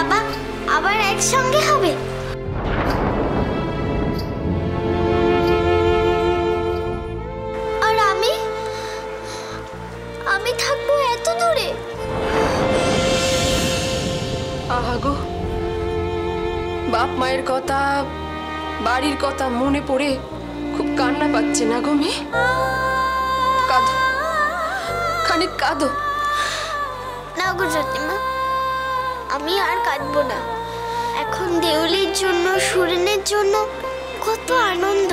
বাবা আবার একসঙ্গে হবে? আর আমি থাকবো এত দূরে। আহা গো, বাপ মায়ের কথা, বাড়ির কথা মনে পড়ে খুব কান্না পাচ্ছে না গো মেয়ে? কাঁদো, খানিক কাঁদো। না গো জ্যোতিমা, আমি আর কাঁদবো না। এখন দেউলির জন্য, সুরেনের জন্য কত আনন্দ।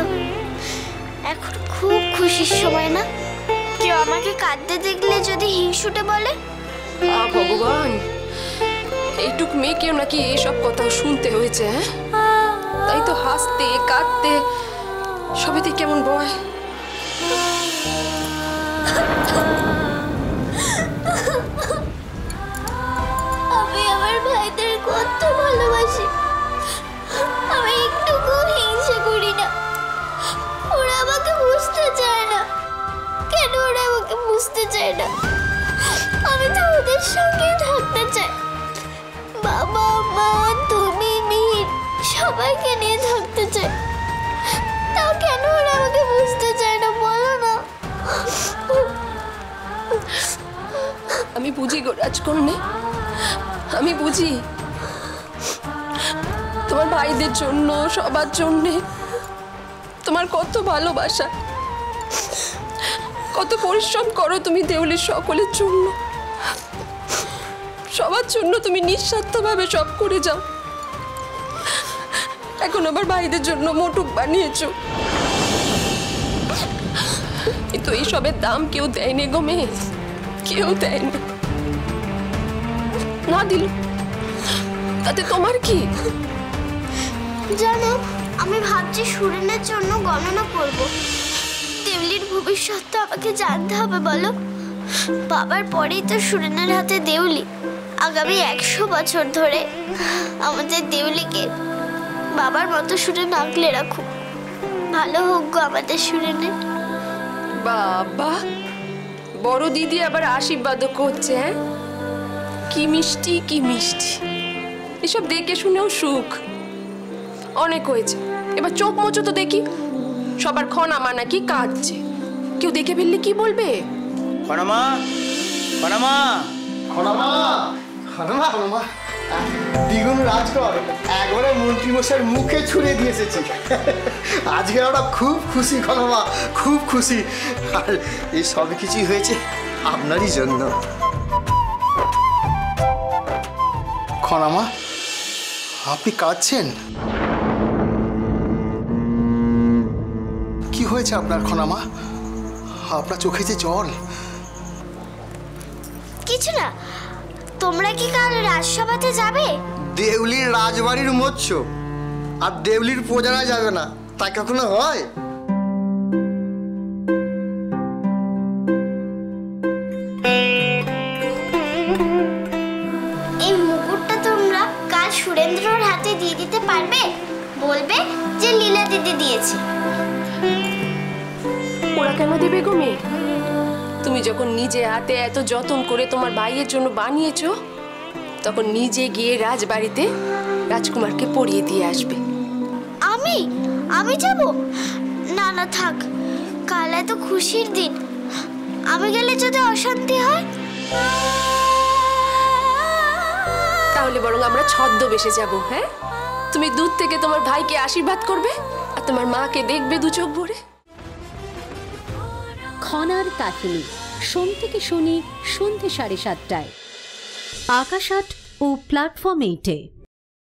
এখন খুব খুশির সময় না? কেউ আমাকে কাঁদতে দেখলে যদি হিংসুটে বলে? ভগবান, এইটুক মেয়েকেও নাকি এসব কথা শুনতে হয়েছে? হ্যাঁ, তাই তো হাসতে কাঁদতে সবেতেই কেমন বয়। আমি আমার ভাইদের কত ভালোবাসি, আমি একটুকু হিংসা করি না। ওরা আমাকে বুঝতে চায় না। কেন ওরা আমাকে বুঝতে চায় না? আমি তো ওদের সঙ্গে থাকতে চাই। বাবা মা তুমি মিহির সবাইকে নিয়ে থাকতে চাই। তাও কেন ওরা আমাকে বুঝতে চায় না বলো না? আমি বুঝি গো রাজকন্যা, আমি বুঝি তোমার ভাইদের জন্য, সবার জন্যে তোমার কত ভালোবাসা, কত পরিশ্রম করো তুমি দেউলির সকলের জন্য। সবার জন্য তুমি নিঃস্বার্থভাবে সব করে যাও। এখন আবার ভাইদের জন্য মোটুক বানিয়েছো, কিন্তু এইসবের দাম কেউ দেয়নি গো মেয়ে, কেউ দেয়নি। না দিল তাতে তোমার কি? জানো, আমি ভাবছি সুরেনের জন্য গণনা করব। দেউলির ভবিষ্যৎ তো আমাকে জানতে হবে বলো। বাবার পরেই তো সুরেনের হাতে দেউলি। আগামী 100 বছর ধরে আমাদের দেউলিকে বাবার মতো সুরেন আগলে রাখুক। ভালো হোক গো আমাদের সুরেনের। বাবা, বড় দিদি আবার আশীর্বাদও করছে। হ্যাঁ, কি মিষ্টি, কি মিষ্টি। এসব দেখে শুনেও সুখ। অনেক হয়েছে, এবার চোখ মোচো তো দেখি। সবার খনামা নাকি কাঁদছে, কেউ দেখে ফেললে কি বলবে? খনামা, খনামা, খনামা, খনামা, খনামা, দ্বিগুণ রাজকর একবারে মন্ত্রী মশাইয়ের মুখে ছুঁড়ে দিয়ে এসেছি। আজকে আমরা খুব খুশি খনামা, খুব খুশি। আর এই সব কিছুই হয়েছে আপনারই জন্য। খনামা, আপনি কাঁদছেন? কি হয়েছে আপনার খনামা? আপনার চোখে যে জল। কিছু না। তোমরা কি কাল রাজসভাতে যাবে? দেউলির রাজবাড়ির মৎস্য আর দেউলির প্রজারা যাবে না, তা কখনো হয়? এই মুকুটটা তোমরা কাল সুরেন্দ্রর হাতে দিয়ে দিতে পারবে? বলবে যে লীলা দিদি দিয়েছে। ওরা কেন দেবে গো মেয়ে? তুমি যখন নিজে হাতে এত যত্ন করে তোমার ভাইয়ের জন্য বানিয়েছো, তখন নিজে গিয়ে রাজবাড়িতে রাজকুমারকে পরিয়ে দিয়ে আসবে। আমি যাব না? না থাক, কাল এত খুশির দিন, আমি গেলে যদি অশান্তি হয়? তাহলে বরং আমরা ছদ্মবেশে যাব। হ্যাঁ, তুমি দূর থেকে তোমার ভাইকে আশীর্বাদ করবে আর তোমার মাকে দেখবে দু চোখ ভরে। খনার কাহিনী সোম থেকে শনি সন্ধ্যে 7:30টায় আকাশ 8 ও প্ল্যাটফর্ম 8-এ।